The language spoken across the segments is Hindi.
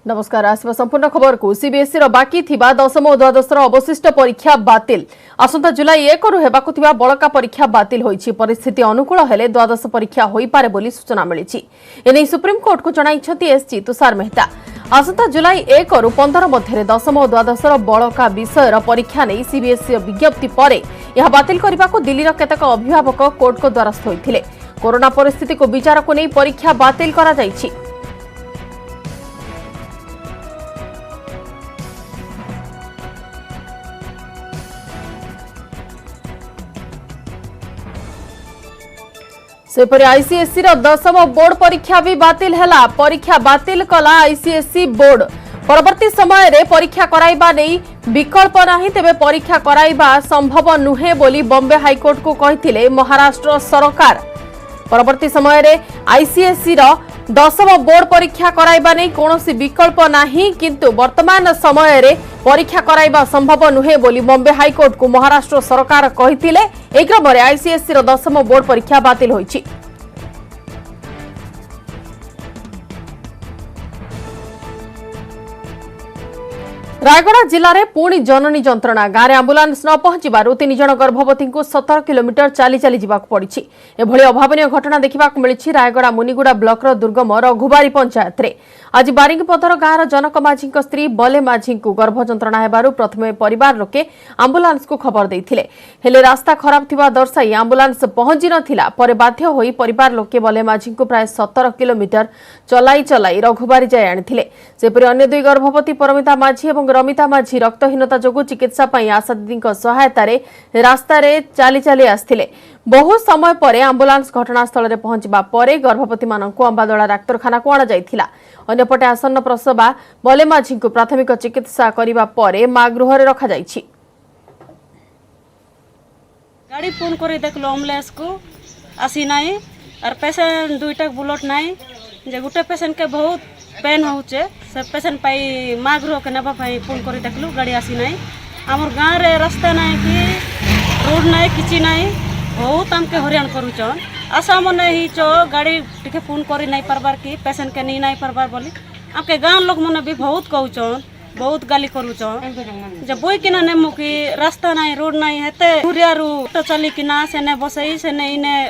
नमस्कार आसवा संपूर्ण खबर को सीबीएसई बाकी थिबा दशम और द्वादश अवशिष्ट परीक्षा बातिल आसंता जुलाई 1 रु हेबाकु थिबा बळका परीक्षा बातिल होईछि। परिस्थिति अनुकूल हेले द्वादश परीक्षा होई पारे बोली सूचना मिलिछि। एनै सुप्रीम कोर्ट को जणाइछथि एसजी तुषार मेहता। आसंता जुलाई 1 रु 15 मध्य दशम और द्वादश बळका विषय परीक्षा नै सीबीएसई विज्ञप्ति परे यह बातिल करबाकू दिल्लीर केतक अभिभावक कोर्ट को द्वारस्थ होइथिले। कोरोना परिस्थिति को विचार को नै परीक्षा बातिल करा जाइछि। सेपरि आईसीएसई दशम बोर्ड परीक्षा भी बातिल हैला। परीक्षा बातिल कला आईसीएसई बोर्ड। परवर्ती समय रे परीक्षा कराइबा नै विकल्प नाही, तेबे परीक्षा कराइबा संभव नुहे बोली बॉम्बे हाईकोर्ट को कहिथिले महाराष्ट्र सरकार। परवर्ती समय रे आईसीएसई दशम बोर्ड परीक्षा कराइबा नै कोनोसी विकल्प नाही, किंतु वर्तमान समय रे परीक्षा कराइबा संभव नुहे बोली बॉम्बे हाईकोर्ट को महाराष्ट्र सरकार कहिथिले। ए क्रम रे आईसीएसई दशम बोर्ड परीक्षा बातिल होइछि। रायगड़ा जिले में पुणी जननी जंत्रणा। गाँव में आंबुलांस न पहुंचबारु 3 जन गर्भवती को 17 किलोमीटर चली चली जावाक पड़ी। एभली अभावन घटना देखा मिली रायगड़ा मुनिगुड़ा ब्लॉक दुर्गम रघुबारी पंचायत रे। आज बारिंगपदर गाँव जनक माझी स्त्री बले माझी को गर्भ जंत्रणा हेबारु प्रथमे परिवार लोके आंबुलांस को खबर देइथिले, हेले रास्ता खराब थिबा दर्शाई आंबुलांस पहुंची नथिला। परे बाध्य होई परिवार लोके बले माझी को प्राय 17 किलोमीटर चलाई चलाई रघुबारी जाय आनिथिले। सेपरि अन्य 2 गर्भवती परमिता माझी और रमिता माझी रक्तहीनता जोगु चिकित्सा पई आशा दीदी सहायता रास्ता रे चाली चाली आस्थिले। बहु समय परे आंबुलांस घटनास्थल रे पहुंचबा परे गर्भवती माननकु अंबादोला डाक्तरखाना को आना जाइथिला। अन्यपटे आसन्न प्रसवा बले माझी को प्राथमिक चिकित्सा करिबा परे मा गृह रे रखा जाइछि। गाड़ी फोन करे देखलो एम्बुलेंस को आसी नाही और पेशेंट दुईटा बुलेट नाही जे गुटे पेशेंट के बहुत पेन होचे से पेशेंट पाई माँ गृह के नेबा पाई फोन कर देखलु गाड़ी आसी ना। आमर गाँव रे रास्ता ना कि रोड ना किसी ना बहुत आमके हरियाण करुचन। आशा मन ही चो गाड़ी टिके फोन करी नहीं पारबार कि पेशेंट के नहीं पारबार बोली आमके गाँव लोग मन भी बहुत कहचन, बहुत गाली करुचन। जब बोई किना नेमु कि रास्ता ना रोड ना हेते हुरियारू तो चली किना सेने बसई सेने इने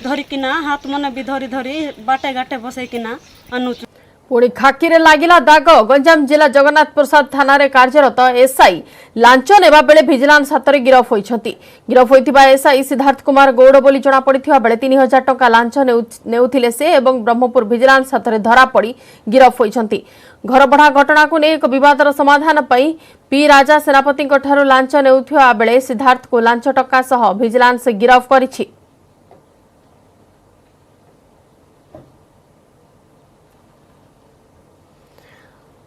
धरी किना हाथ मन भी धरी धरी बाटे घाटे बसई किना अनुच। पुणी खाकी रे लागिला दाग। गंजाम जिला जगन्नाथ प्रसाद थाना रे कार्यरत एसआई लांच नेबा बेले भिजिलांस हाथ में गिरफ होइछंती। गिरफ होइतिबा एसआई सिद्धार्थ कुमार गौड़ बोली जना पड़िथिबा बेले 3000 टका लांच नेउथिले से एवं ब्रह्मपुर भिजिलांस हाथ में धरा पड़ी गिरफ होइछंती। घर बढ़ा घटना को ने एक विवादर समाधान पई पी राजा सेनापति ठारू लांच नेउथिबा बेले सिद्धार्थ को लांच टका सह भिजिलांस गिरफ करिछि।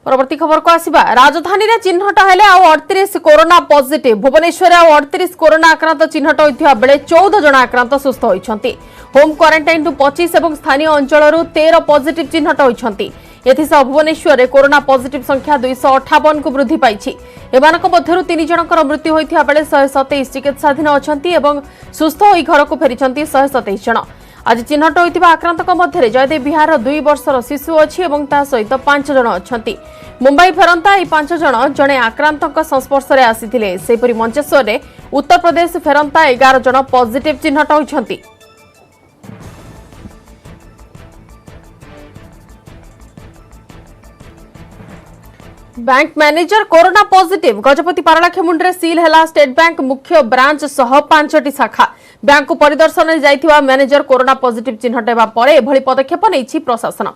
परवर्ती खबर को आसिबा। राजधानी रे चिन्हट हेले आ 38 कोरोना पॉजिटिव। भुवनेश्वर आ 38 कोरोना आक्रांत चिन्हट होइथिबा बेले 14 जन आक्रांत सुस्थ होइछंती। होम क्वारंटाइन 25 एवं स्थानीय अंचलरू 13 पॉजिटिव चिन्हट होइछंती। एथिसह भुवनेश्वर रे कोरोना पॉजिटिव संख्या 258 को वृद्धि पाइछि। एमानक मध्यरु 3 जनकर मृत्यु होइथिबा बेले 127 चिकित्साधीन अछंती एवं सुस्थ होई घर को फेरिछंती 127 जन। आज चिन्हट होइतिबा आक्रांतक मध्य जयदेव विहार 2 वर्षर शिशु अछि एवं ता सहित 5 जन अछंती। मुंबई फेरंता ए 5 जन जने आक्रांतक संस्पर्श रे आसीथिले। सेपरि मंचेश्वर रे उत्तर प्रदेश फेरंता 11 जन पॉजिटिव चिन्हट होइछंती। Bank manager corona positive. Gajapati Paralakhemundi seal हैला स्टेट बैंक मुख्य ब्रांच सह 5टी शाखा। बैंक को परिदर्शन जाइथिबा मैनेजर कोरोना पॉजिटिव चिन्हट हेबा परे एभली पदक्षेप नेछि प्रशासन।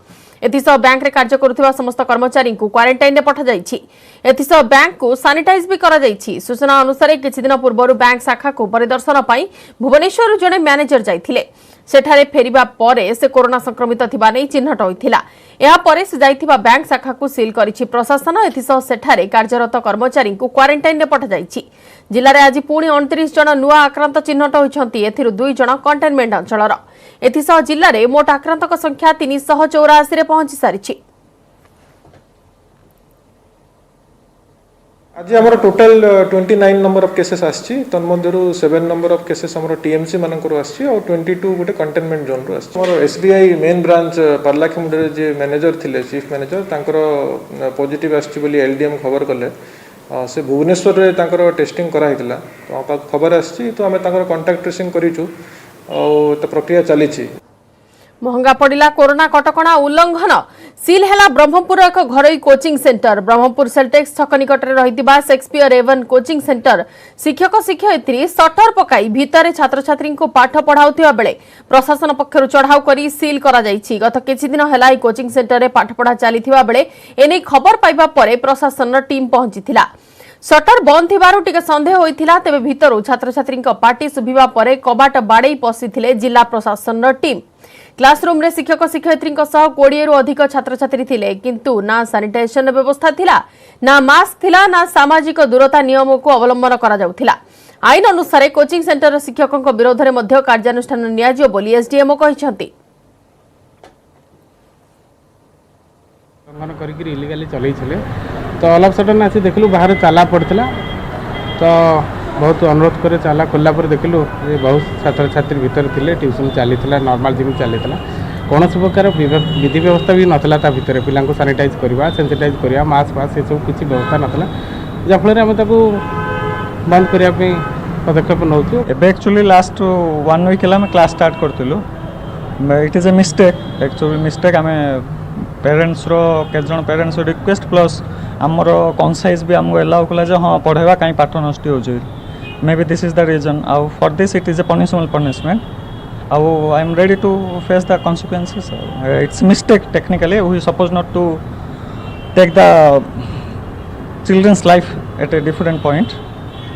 एथिसह बैंक रे कार्य करुथिबा समस्त कर्मचारी को क्वारंटाइन रे पठा जाइछि। एथिसह बैंक को सैनिटाइज भी करा जाइछि। सूचना अनुसार किछि दिन पूर्व बैंक शाखा को परिदर्शन पई भुवनेश्वर जने मैनेजर जाइथिले। सेठारे फेरिबा परे से कोरोना संक्रमित थिबा नै चिन्हट होइथिला। एहा परे से जाइथिबा बैंक शाखा को सील करिछि प्रशासन। एथिसह सेठारे कार्यरत कर्मचारी को क्वारंटाइन रे पठा जाइछि। जिल्ला रे आज पुणी 29 जन नुआ आक्रांत चिन्हट होइछंती। एथिरु 2 जन कंटेनमेंट अंचलर। एथिसह जिल्ला रे मोट आक्रांतक संख्या 384 रे पहुंची सारिछि। आज आम टोटाल 29 नंबर ऑफ केसेस आसी तन्मध्यरु 7 नंबर ऑफ केसेस आम टीएमसी मानकर आसी और 22 गोटे कंटेनमेंट जोन रु आसी आम एसबीआई मेन ब्रांच पार्लाखेमुंडे जे मैनेजर थिले चीफ मैनेजर तांकर पॉजिटिव आसी बोली एलडीएम खबर कले से भुवनेश्वर रे तांकर टेस्टिंग करा हितला तो खबर आसी तो आमे तांकर कांटेक्ट ट्रेसिंग करिछु और तो प्रक्रिया चलीछि। महंगा पड़िला कोरोना कटकणा उल्लंघन सील हैला ब्रह्मपुर एक घरोई कोचिंग सेंटर ब्रह्मपुर सेल्टेक्स छक निकट रही शेक्सपियर एवन कोचिंग सेंटर शिक्षक शिक्षयित्री सटर पकाई भितर छात्र छात्री को पाठ पढ़ाउथिबा बेले प्रशासन पक्षरु चढ़ाऊ करी सील करा जायछि। गत किछि दिन हैला कोचिंग सेंटर रे पाठ पढ़ा चलीथिबा बेले एने खबर पाइबा परे प्रशासन टीम पहुंचीथिला। सटर बंद थिबारु टिके संदेह होइथिला तेबे भितरु छात्र छात्री पार्टी सुभिबा परे कबाट बाड़े पशिथिले जिला प्रशासन टीम। क्लासरूम रे शिक्षक शिक्षयित्री 20 रु अधिक छात्र छात्री थिले किंतु ना सैनिटाइजेशन व्यवस्था थिला ना मास्क थिला ना सामाजिक दूरता नियम को अवलंबन करा जाउथिला। आईन अनुसार कोचिंग सेंटर शिक्षकों विरोध में मध्य कार्यानुष्ठान नियाजियो बोली एसडीएमओ कहिसंती। करके इलीगली चलई तो ऑल ऑफ सडन आसी देखलु बाहर चाला पड़ता तो बहुत अनुरोध करे चाला खोलला पर देखलु बहुत छात्र छात्री भीतर थिले ट्यूशन चली नॉर्मल जिम चली कौन प्रकार विधि व्यवस्था भी नाला भितर पिला सानिटाइज करवा सेंसिटाइज करवा मास्क फास्क ये सब किसी व्यवस्था नाला जहाँफल आम बंद करने पदक्षेप नौ एक्चुअली लास्ट 1 वीक है क्लास स्टार्ट करूँ it is a mistake actually mistake आम पेरेन्ट्स केतजन पेरेन्ट्स रिक्वेस्ट प्लस आमर कनसाइज भी आमको एलाउ कला हाँ पढ़ेवा कहीं पाठ नष्ट हो may be this is the reason आउ for this it is a punishable punishment आउ I am ready to face the consequences it's mistake technically we suppose not to take the children's life at a different point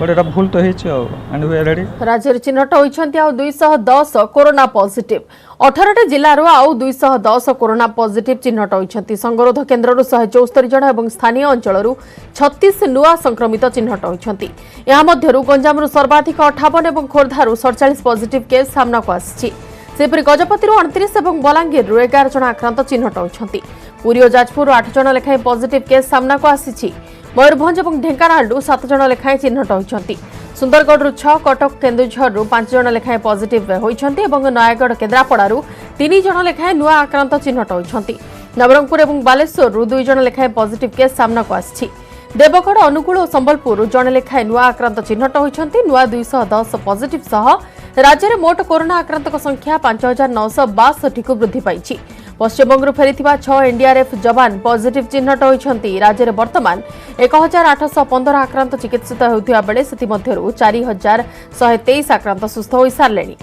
but एटा भूल तो एंड वी आर रेडी। राज्य चिन्हट होइछंती आउ 210 कोरोना पॉजिटिव 18 जिल्ला रो आउ 210 कोरोना पॉजिटिव चिन्हट होइछंती। संगरोध केन्द्र रो 174 जण एवं स्थानीय अंचल रो 36 नुआ संक्रमित चिन्हट होइछंती। या मध्यरु गंजाम रो सर्वाधिक 58 एवं खोरधा रो 47 पॉजिटिव केस सामना को आछि। सेपरि गजपति रो 29 एवं बलांगीर रो 11 जण आक्रांत चिन्हट होइछंती। पुरी और जाजपुर 8 जण लेखाय पॉजिटिव केस सामना को आछि। मयूरभंज और ढेंकानाल 7 जण लेखाएं चिन्हट होइछंती। सुंदरगढ़ 6 कटक केन्दुझर 5 जण लेखाएं पॉजिटिव होइछंती एवं नयागढ़ केन्द्रापड़ा 3 जण लेखाएं नुआ आक्रांत चिन्हट होइछंती। नवरंगपुर और बालेश्वर 2 जण लेखाएं पॉजिटिव केस सामना को आछि। देवगढ़ अनुगुल और संबलपुर जण लेखाएं नुआ आक्रांत चिन्हट होइछंती। नुआ 210 पॉजिटिव सह राज्य में मोट कोरोना आक्रांतक संख्या 5962 को वृद्धि पाइछि। पश्चिमबंग फेरी 6 एनडीआरएफ जवान पॉजिटिव चिन्हट होइछंती। राज्य में वर्तमान 1815 आक्रांत चिकित्सित होउथिबा बेले सेति मध्यरु 4123 आक्रांत सुस्थ होई सारलेनी।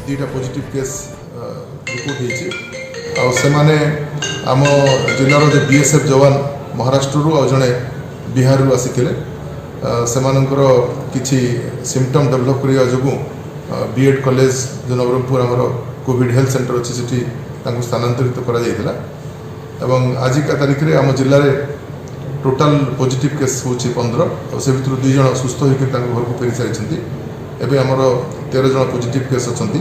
दुईटा पॉजिटिव केस रिपोर्ट होइछि आ सेमाने आम जिल्लार जे बीएसएफ जवान महाराष्ट्र रु आ जणे बिहार रु आसीथिले सेमानकर किछि सिम्पटम डेवलप करिया जोगु बीएड कॉलेज जो नवरंगपुर आमर कोविड हेल्थ सेंटर अच्छी सेठी तांको स्थानांतरित करा जायतिला एवं आजिका तारीख रे आम जिल्ला रे टोटाल पॉजिटिव केस होछि 15 और से भितर 2 जण सुस्थ होइके तांको घर को फेरी सारिछंती। एबे आमर 13 जण पॉजिटिव केस अछंती।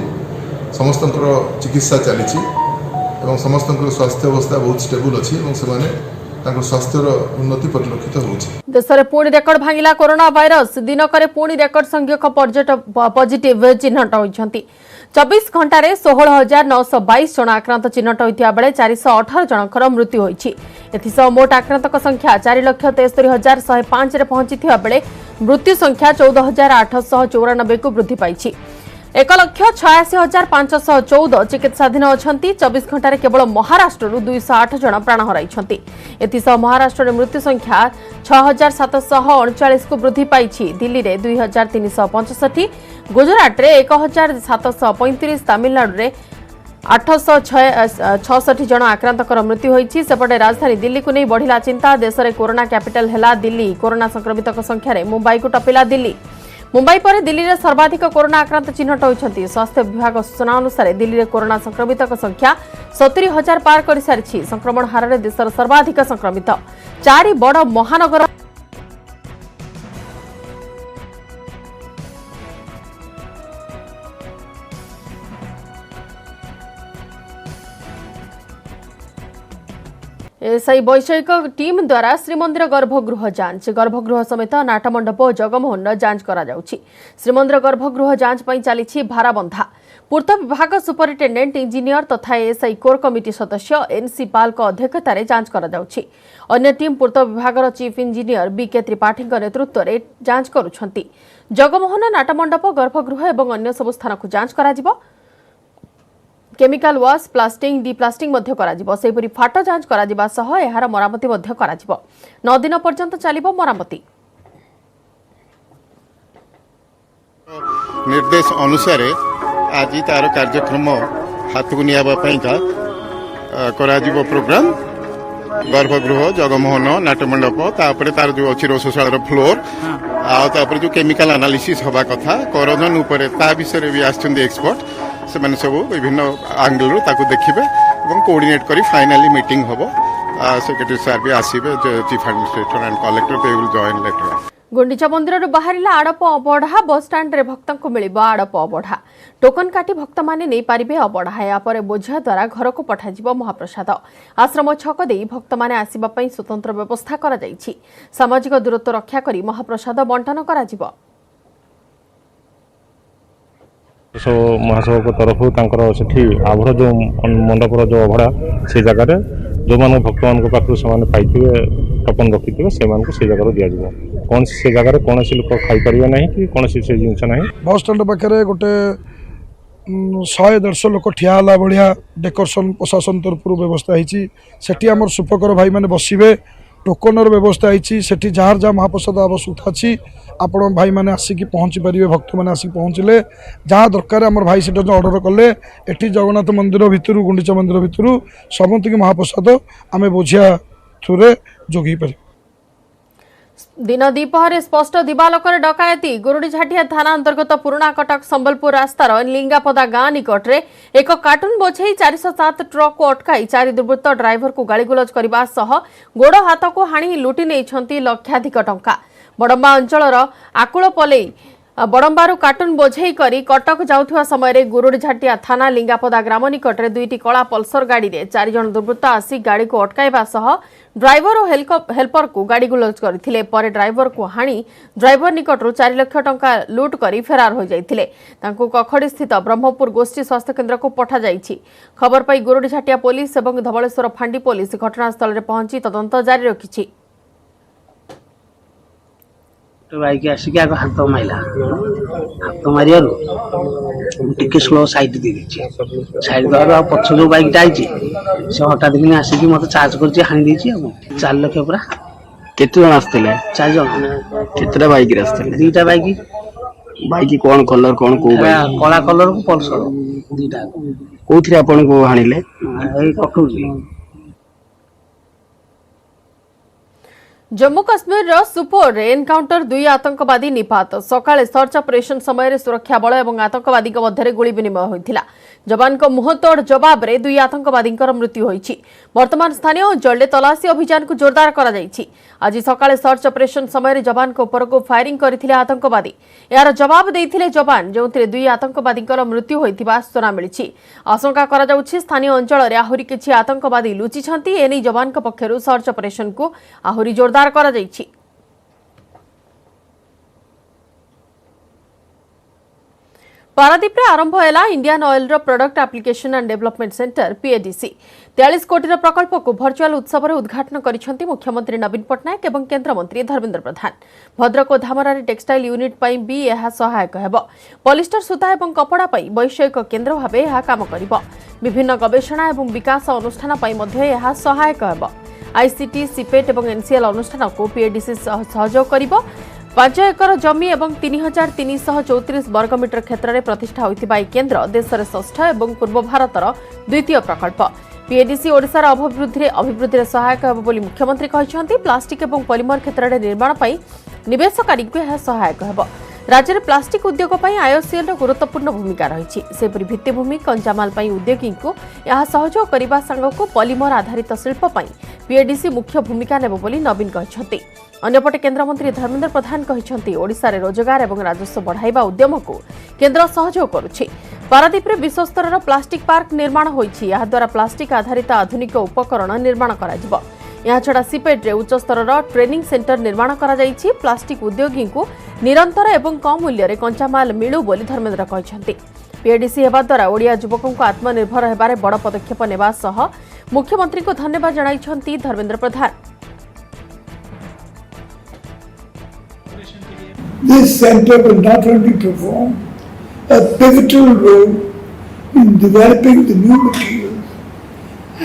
समस्तंकर चिकित्सा चलीछि एवं समस्तंकर स्वास्थ्य अवस्था बहुत स्टेबल अछि एवं सेमाने तांको स्वास्थ्यर उन्नति परिलक्षित होछि। देश में पुणी रेकर्ड भांगिला कोरोना वायरस दिनक पुणी रेकर्ड संख्यक पॉजिटिव चिन्हट होइछंती। 24 घंटा 16,922 जन आक्रांत चिन्हट होइतिया बेले 418 जनकर मृत्यु होइछि। एथिसह मोट आक्रांतक संख्या 4,73,105 रे पहुंचिथिया बेले मृत्यु संख्या 14,894 को वृद्धि पाइछि। 1,86,514 चिकित्साधीन अछंती। 24 घंटा केवल महाराष्ट्र 208 जन प्राण हराइछंती। एथिसह महाराष्ट्र मृत्यु संख्या 6,739 को वृद्धि पाइछि। दिल्ली रे 2,365, गुजरात रे 1,735, तमिलनाडु रे 866 जन आक्रांतकर मृत्यु होइछि। सेपटे राजधानी दिल्ली को नहीं बढ़िला चिंता। देश में कोरोना कैपिटल हैला दिल्ली। कोरोना संक्रमितक संख्या रे मुंबई को टपिला दिल्ली। मुंबई पर दिल्ली में सर्वाधिक कोरोना आक्रांत चिन्हट होइछंती। स्वास्थ्य विभाग सूचना अनुसार दिल्ली में कोरोना संक्रमितक संख्या 70,000 पार कर सारिछि। संक्रमण हार में देशर सर्वाधिक संक्रमित 4 बड़ महानगर एसआई वैषयिक टीम द्वारा श्रीमंदिर गर्भगृह जांच गर्भगृह समेत नाटमंडप और जगमोहन जांच करा जाउछि। श्रीमंदिर गर्भगृह जांच पई चलीछि भाराबंधा। पूर्त विभाग सुपरिटेंडेंट इंजीनियर तथा एसआई कोर कमिटी सदस्य एनसी पाल अध्यक्षतार जांच करा जाउछि। अन्य टीम पूर्त विभाग चीफ इंजीनियर बीके त्रिपाठी नेतृत्व में जांच करुछंती। जगमोहन नाटमंडप गर्भगृह और अन्य सबु स्थान को जांच करा जिवो। केमिकल वाश प्लास्टिंग डिप्लास्टिंग मध्य कराजिबो। सेहिपरि फाट जांच कराजिबा सह एहार मरामती मध्य कराजिबो। 9 दिन पर्यंत चलिबो मरामती। निर्देश अनुसार आज तार कार्यक्रम हाथ को नियाबा का कराजिबो प्रोग्राम गर्भगृह जगमोहन नाट्यमंडप तापर तार जो अच्छी रोषशाला फ्लोर आपर जो केमिकल एनालिसिस हवा कथा करोजन उपर ता विषय भी आछन एक्सपर्ट से माने सब विभिन्न एंगल रो ताको देखिबे एवं कोऑर्डिनेट करी फाइनली मीटिंग हबो। सेक्रेटरी सर भी आसीबे chief administrator and collector they will join later. Gundicha मंदिर बाहरिला आड़प अबढ़ा बस स्टाण्ड रे भक्तों को मिलिबो आड़प अबढ़ा। टोकन काटी भक्त माने नै पारिबे अबढ़ा। या परे बोझा द्वारा घर को पठाजिबो महाप्रसाद। आश्रम छक देई भक्त माने आसीबा पई स्वतंत्र व्यवस्था करा जाईछि। सामाजिक दूरत्व रक्षा करी महाप्रसाद बंटन करा जिवो। महासभा तरफ से आभर जो मंडपर जो अभड़ा से जगह जो मैंने भक्त मान पाखु से पाइबे टोकन रखी थे से जगह दि जाव कौन से जगह कौन से लोक खाईपर ना कि कौन से जिनस ना। बस स्टाण्ड पाखे गोटे 100-150 लोक ठिया बढ़िया डेकोरेशन प्रशासन तरफ व्यवस्था होती आम सुपकर भाई मैंने बसवे टोकन व्यवस्था होती जार जहाँ महाप्रसाद आवश्यकता अच्छी आपण भाई मैंने आसिक पहुँची पारे भक्त मैंने आसिक पहुँचले जहाँ दरकार आम भाई से ऑर्डर कले एटी जगन्नाथ मंदिर भितर गुंडीचा मंदिर भितर समस्त महाप्रसाद आम बोझिया थ्रू जोगे पार। दिन दीपहर स्पष्ट दिवालोकर डकायती गुरुडीझाटिया थाना अंतर्गत पुराना कटक संबलपुर रास्तार लिंगापदा गाँ निकट में एक कार्टून बोझे 407 ट्रक को अटकाई 4 दुर्वृत्त ड्राइवर को गाड़ीगुलज करने सह गोड़ हाथ को हाणी लुटि नहीं लक्षाधिक टंका। बड़म्बा अंचल आकुलपल्ली बड़म्बारू कार्टून बोझे करी कटक जाउथुवा समय गुरुडीझाटिया थाना लिंगापदा ग्राम निकट में 2टी कला पल्सर गाड़ी में 4 जन दुर्वृत्त आसी गाड़ी को अटकाइबा सह ड्राइवर और हेल्पर को गाड़ीगुलज करथिले। परे ड्राइवर को हाणी ड्राइवर निकटरू 4 लाख टंका लुट करी फेरार हो जाइथिले। तांको कखड़ी स्थित ब्रह्मपुर गोष्ठी स्वास्थ्य केन्द्र को पठा जाइछि। खबर पाई गुरुडीझाटिया पुलिस और धवलेश्वर फांडी पुलिस घटनास्थल में पहुंची तदंत जारी रखिछि। बाइक आसिक आग हाथ मारा हाथ मार टे स्लो सैड दे सैड दबार पक्ष जो बैक आई से हठात कि आसिक मत चार्ज कर हाणी 4 लाख पूरा। केते जन आस्ते 4 जन। केतटा बाइक रे आस्ते? 2टा बाइक। बाइक कौन कलर कौन को कला कलर को पल्सर 2टा। कोथि आपन को हाणिले? ए कठौरी। जम्मू काश्मीर सुपोर एनकाउंटर 2 आतंकवादी निपात। सकाळे सर्च ऑपरेशन समय सुरक्षा बल और आतंकवादी मध्य गुली विनिमय होता। जवान को मुंहतोड़ जवाब रे 2 आतंकवादी मृत्यु होईछि। वर्तमान स्थानीय अंचल तलाशी अभियान को जोरदार करा जायछि। आज सकाळे सर्च ऑपरेशन समय जवान को ऊपर को फायरिंग करथिले आतंकवादी। यार जवाब देथिले जवान जो 2 आतंकवादी मृत्यु होइथिबा सूचना मिलिछि। आशंका करा जाउछि स्थानीय अंचल रे आहुरी किछि आतंकवादी लुचि छंती। एनी जवान को पक्षरु सर्च ऑपरेशन को आहुरी जोरदार करा जायछि। पारादीप रे आरंभ हैला इंडियन ऑयल रो product application and development centre PADC. 43 कोटी प्रकल्प को भर्चुआल उत्सव में उद्घाटन करिसेंती मुख्यमंत्री नवीन पट्टनायक एवं केंद्र मंत्री धर्मेंद्र प्रधान। भद्रक और धामरारी टेक्सटाइल यूनिट पई भी यह सहायक हेबो। पॉलिस्टर सूता एवं कपड़ा पई वैषयिक केंद्र भाबे यह काम करिबो। विभिन्न गवेषणा एवं विकास अनुष्ठान पई मध्ये यह सहायक हेबो। आईसीटी सिपेट एवं एनसीएल अनुष्ठान को पीएडीसी सहयोग करिबो। 5 एकर जमी और 3334 वर्गमीटर क्षेत्र में प्रतिष्ठा होइतिबा केन्द्र देशर षष्ठ और पूर्व भारतर द्वितीय प्रकल्प। पीएडीसी ओडिशार अभिवृद्धि सहायक हेबो बोली मुख्यमंत्री कहिसेंती। प्लास्टिक और पॉलीमर क्षेत्र में निर्माण पई निवेशकारी को यह सहायक हेबो। राज्य में प्लास्टिक उद्योग पर आईओसीएल गुरुत्वपूर्ण भूमिका रही। सेपरि भित्तिभूमि कंचामाल उद्योगी को यह सहयोग करने सांगक पॉलीमर आधारित शिल्प पीएडीसी मुख्य भूमिका नेब बोली नवीन कहते। अन्यपटे केन्द्रमंत्री धर्मेंद्र प्रधान कहते ओडिशा रे रोजगार और राजस्व बढ़ाइबा उद्यम को केन्द्र सहयोग करुछि। पारादीप विश्वस्तर प्लास्टिक पार्क निर्माण होइछि। यह द्वारा प्लास्टिक आधारित आधुनिक उपकरण निर्माण करा जिवो। यहाँ छड़ा सीपेट रे उच्च स्तर ट्रेनिंग सेंटर निर्माण करा जाइछि। प्लास्टिक उद्योगी को निरंतर एवं कम मूल्य रे कंचामाल मिलू बोली धर्मेंद्र कहछन्ति। पीएडीसी हेबा द्वारा ओडिया युवकों को आत्मनिर्भर हेबारे बड़ पदक्षेप नेबा सह मुख्यमंत्री को धन्यवाद जणाइछन्ति Dharmendra Pradhan. This center will not only perform a pivotal role in developing the new materials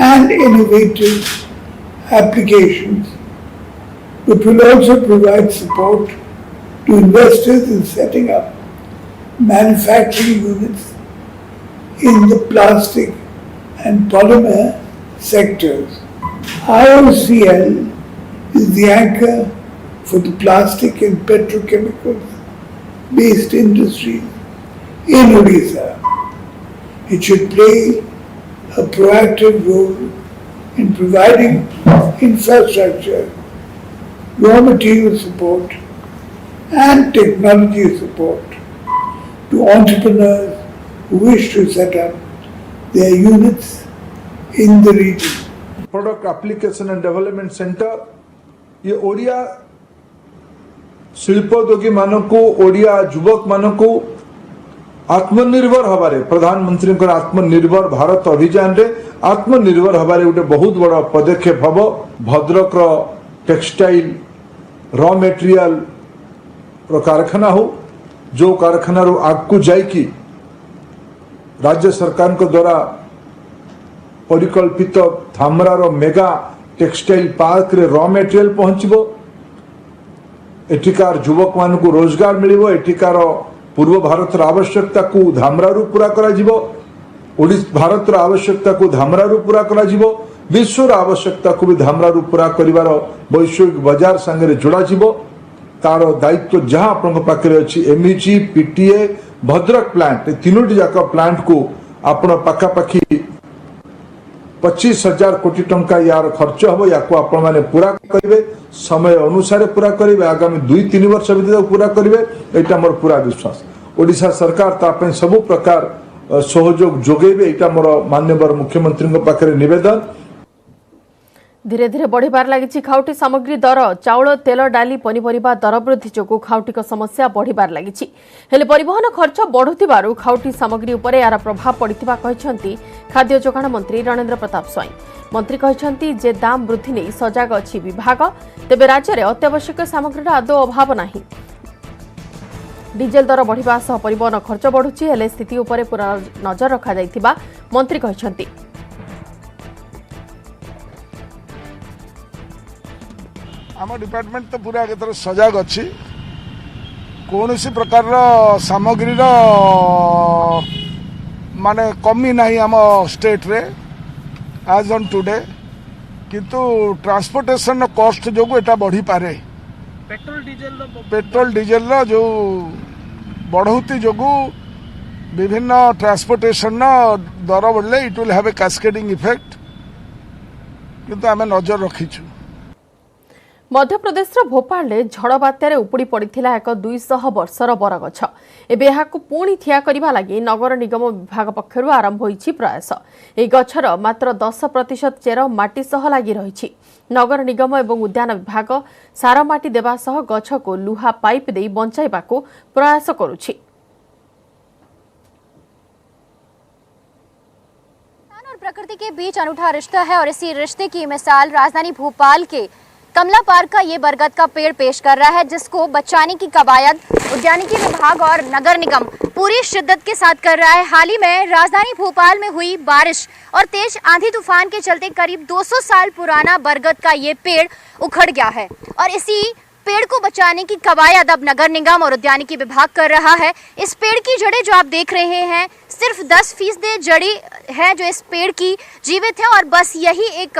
and innovative applications, but will also provide support to investors in setting up manufacturing units in the plastic and polymer sectors. IOCL is the anchor for the plastic and petrochemicals based industries in Odisha. It should play a proactive role in providing infrastructure, raw material support and technology support to entrepreneurs who wish to set up their units in the region. Product Application and Development Center ये ओडिया शिल्पोद्योगी मानकू ओडिया युवक मानकू आत्मनिर्भर हबारे प्रधानमंत्री आत्मनिर्भर भारत अभियान रे आत्मनिर्भर हबारे गोटे बहुत बड़ा पदक्षेप हम। भद्रक टेक्सटाइल रॉ मेटेरियल कारखाना हो जो कारखाना आगू जाइकी राज्य सरकार को द्वारा परिकल्पित धामरार मेगा टेक्सटाइल पार्क रे रॉ मेटेरियल पहुंचबो। एठिकार युवक मान को रोजगार मिलिबो। एठिकार पूर्व भारत आवश्यकता को धामरारू पूरा करा जिवो। भारत आवश्यकता को धामरारू पूरा करा जिवो। विश्वर आवश्यकता को भी धामरारू पूरा करिवार वैश्विक बाजार संगे जोड़ा जिवो। तार दायित्व जहां आपन पाखरे अछि एमईजी पीटीए भद्रक प्लांट तीनोटी जाक प्लांट को आपण पाखापाखि 25,000 कोटी टंका यार खर्च हम या आपण माने पूरा करिवे। समय अनुसार पूरा करिवे। आगामी 2-3 वर्ष भितर पूरा करिवे एटा मोर पूरा विश्वास। ओडिशा सरकार तापे सब प्रकार सहयोग जोगेबे एटा मोर माननीय मुख्यमंत्री पाखरे निवेदन। धीरे धीरे बढ़िबार लागिछि खाउटी सामग्री दर। चाउल तेल डाली पनीपरिबा दर वृद्धि जोगु खाउटीक समस्या बढ़िबार लागिछि। हेले परिवहन खर्च बढ़ुथिबारु खाउटी सामग्री उपरे यार प्रभाव पड़िथिबा कहिसंती खाद्य जोगाण मंत्री रणेंद्र प्रताप स्वाई। मंत्री कहिसंती जे दाम वृद्धि नै सजाग अछि विभाग, तेबे राज्य रे अत्यावश्यक सामग्रीर आदौ अभाव नाही। डीजेल दर बढ़िबा सह परिवहन खर्च बढ़ुछि, हेले स्थिति उपरे पूरा नजर रखा जाइथिबा मंत्री कहिसंती। आम डिपार्टमेंट तो पूरा एथर सजग अच्छी। कौन सी प्रकार सामग्री माने कमी नहीं आम स्टेट रे आज ऑन टुडे, किंतु ट्रांसपोर्टेशन कॉस्ट जो एटा बढ़ी पारे। पेट्रोल डीजेल जो बढ़ोती जो विभिन्न ट्रांसपोर्टेशन दर बढ़ले it will have a cascading effect, किंतु आम नजर रखीचु। मध्य प्रदेश भोपाल में झड़ बात्यार उपुड़ी पड़ा एक 200 वर्षर बरगछ। एबे एहाकु पुणी ठिया करिबा लागि नगर निगम विभाग पक्षरु आरंभ होईछि प्रयास। एही गछर मात्र 10% चेर माटी सह लागि रहिछि। नगर निगम एवं उद्यान विभाग सार माटी देबा सह गछ को लुहा पाइप देई बंचाइबाकु प्रयास करुछि। और प्रकृति के बीच अनूठा रिश्ता है और इसी रिश्ते की मिसाल राजधानी भोपाल के कमला पार्क का ये बरगद का पेड़ पेश कर रहा है, जिसको बचाने की कवायद उद्यानिकी विभाग और नगर निगम पूरी शिद्दत के साथ कर रहा है। हाल ही में राजधानी भोपाल में हुई बारिश और तेज आंधी तूफान के चलते करीब 200 साल पुराना बरगद का ये पेड़ उखड़ गया है और इसी पेड़ को बचाने की कवायद अब नगर निगम और उद्यानिकी विभाग कर रहा है। इस पेड़ की जड़ें जो आप देख रहे हैं सिर्फ 10% जड़ी है जो इस पेड़ की जीवित है और बस यही एक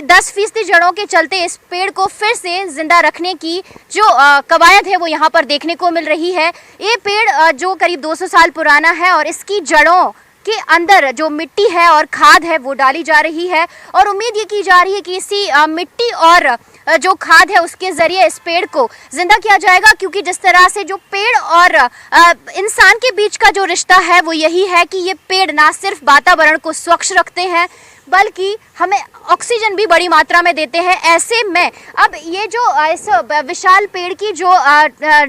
10% जड़ों के चलते इस पेड़ को फिर से जिंदा रखने की जो कवायद है वो यहाँ पर देखने को मिल रही है। ये पेड़ जो करीब 200 साल पुराना है और इसकी जड़ों के अंदर जो मिट्टी है और खाद है वो डाली जा रही है और उम्मीद ये की जा रही है कि इसी मिट्टी और जो खाद है उसके जरिए इस पेड़ को जिंदा किया जाएगा, क्योंकि जिस तरह से जो पेड़ और इंसान के बीच का जो रिश्ता है वो यही है कि ये पेड़ ना सिर्फ वातावरण को स्वच्छ रखते हैं बल्कि हमें ऑक्सीजन भी बड़ी मात्रा में देते हैं। ऐसे में अब ये जो इस विशाल पेड़ की जो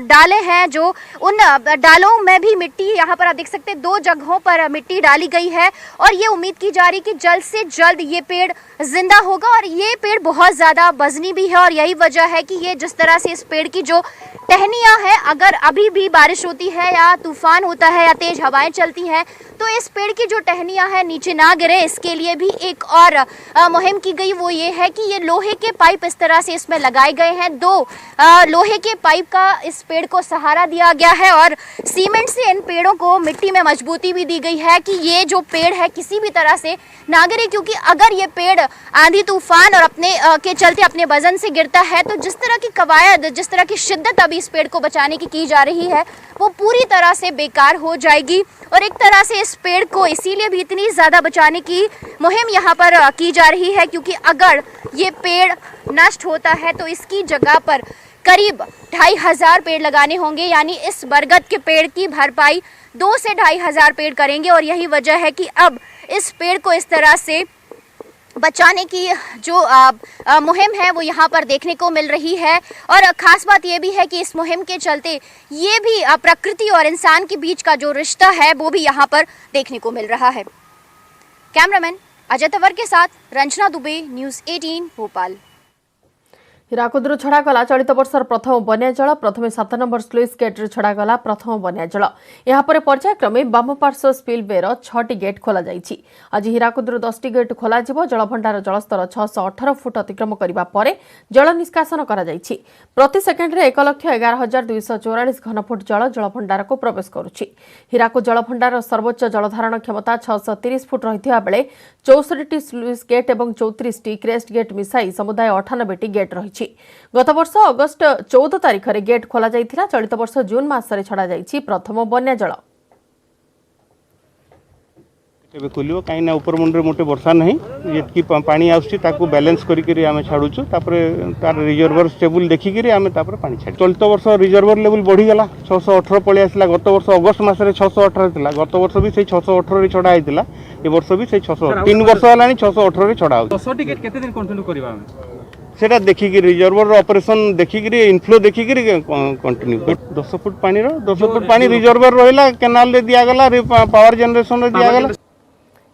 डालें हैं, जो उन डालों में भी मिट्टी, यहाँ पर आप देख सकते हैं 2 जगहों पर मिट्टी डाली गई है और ये उम्मीद की जा रही कि जल्द से जल्द ये पेड़ जिंदा होगा। और ये पेड़ बहुत ज़्यादा वजनी भी है और यही वजह है कि ये जिस तरह से इस पेड़ की जो टहनियाँ हैं, अगर अभी भी बारिश होती है या तूफान होता है या तेज हवाएं चलती हैं तो इस पेड़ की जो टहनियाँ हैं नीचे ना गिरे, इसके लिए भी एक और मुहिम की गई। वो ये है कि ये लोहे के पाइप इस तरह से इसमें लगाए गए हैं। 2 लोहे के पाइप का इस पेड़ को सहारा दिया गया है और सीमेंट से इन पेड़ों को मिट्टी में मजबूती भी दी गई है कि ये जो पेड़ है किसी भी तरह से ना गिरे, क्योंकि अगर ये पेड़ आंधी तूफान और अपने के चलते अपने वजन से गिरता है तो जिस तरह की कवायद, जिस तरह की शिद्दत अभी इस पेड़ को बचाने की जा रही है वो पूरी तरह से बेकार हो जाएगी। और एक तरह से इस पेड़ को इसीलिए भी इतनी ज़्यादा बचाने की मुहिम यहाँ पर की जा रही है क्योंकि अगर ये पेड़ नष्ट होता है तो इसकी जगह पर करीब 2500 पेड़ लगाने होंगे, यानी इस बरगद के पेड़ की भरपाई 2 से 2500 पेड़ करेंगे। और यही वजह है कि अब इस पेड़ को इस तरह से बचाने की जो मुहिम है वो यहाँ पर देखने को मिल रही है। और ख़ास बात ये भी है कि इस मुहिम के चलते ये भी प्रकृति और इंसान के बीच का जो रिश्ता है वो भी यहाँ पर देखने को मिल रहा है। कैमरामैन अजय तंवर के साथ रंजना दुबे, न्यूज़ 18 भोपाल। ହୀରାକୁଦରୁ ଛଡ଼ାଗଲା ଚଳିତ ବର୍ଷର ପ୍ରଥମ ବନ୍ୟା ଜଳ। ପ୍ରଥମେ 7 ନମ୍ବର ସ୍ଲୁଇସ୍ ଗେଟ୍ରୁ ଛଡ଼ାଗଲା ପ୍ରଥମ ବନ୍ୟା ଜଳ। ଏହାପରେ ପର୍ଯ୍ୟାୟକ୍ରମେ ବାମ ପାର୍ଶ୍ୱ ସ୍ପିଲୱେର 6ଟି ଗେଟ୍ ଖୋଲାଯାଇଛି। ଆଜି ହୀରାକୁଦରୁ 10ଟି ଗେଟ୍ ଖୋଲାଯିବ। ଜଳଭଣ୍ଡାର ଜଳସ୍ତର 618 ଫୁଟ ଅତିକ୍ରମ କରିବା ପରେ ଜଳ ନିଷ୍କାସନ କରାଯାଇଛି। ପ୍ରତି ସେକେଣ୍ଡରେ 1,11,244 ଘନଫୁଟ ଜଳ ଜଳଭଣ୍ଡାରକୁ ପ୍ରବେଶ କରୁଛି। ହୀରାକୁଦ ଜଳଭଣ୍ଡାରର ସର୍ବୋଚ୍ଚ ଜଳଧାରଣ କ୍ଷମତା 630 ଫୁଟ ରହିଥିବା ବେଳେ 64ଟି ସ୍ଲୁଇସ୍ ଗେଟ୍ ଏବଂ 34ଟି କ୍ରେଷ୍ଟ ଗେଟ୍ ମିଶାଇ ସମୁଦାୟ 98ଟି ଗେଟ୍ ରହିଛି। गत वर्ष अगस्ट 14 तारिख में गेट खोल जाइथिला। चलित वर्ष जून मासरे छड़ा जाइछि प्रथम बन्या जल। ଏବେ ଖୋଲିବ କାହିଁକି ନା ଉପର ମୁଣ୍ଡରେ ମୋଟେ ବର୍ଷା ନାହିଁ, ଯେତିକି ପାଣି ଆସୁଛି ତାକୁ ବାଲାନ୍ସ କରିକିରି ଆମେ ଛାଡ଼ୁଛୁ। ତାପରେ ତାର ରିଜର୍ଭର ଷ୍ଟେବୁଲ୍ ଦେଖିକିରି ଆମେ ତାପରେ ପାଣି ଛାଡ଼ୁ। ଚଳିତ ବର୍ଷ ରିଜର୍ଭର ଲେବୁଲ୍ ବଢ଼ିଗଲା, 618 ପଳେଇ ଆସିଲା। ଗତ ବର୍ଷ ଅଗଷ୍ଟ ମାସରେ 618 ଥିଲା, ଗତ ବର୍ଷ ବି ସେଇ 618ରେ ଛଡ଼ା ହେଇଥିଲା, ଏ ବର୍ଷ ବି ସେଇ 618। 3 ବର୍ଷ ହେଲାଣି 618ରେ ଛଡ଼ା ହେଉଛି। 10ଟି ଗେଟ୍ କେତେ ଦିନ କଣ୍ଟିନ୍ୟୁ କରିବା ଆମେ? सेटा देखिकी रिजर्वर ऑपरेशन देखिकी इनफ्लो देखिकी कंटिन्यू 10 फुट पानी रिजर्वर रहिला, केनाल रे दिया गला, पावर जनरेशन रे दिया गला।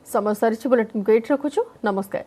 समस्या बुलेटिन को एट रखुछु। नमस्कार।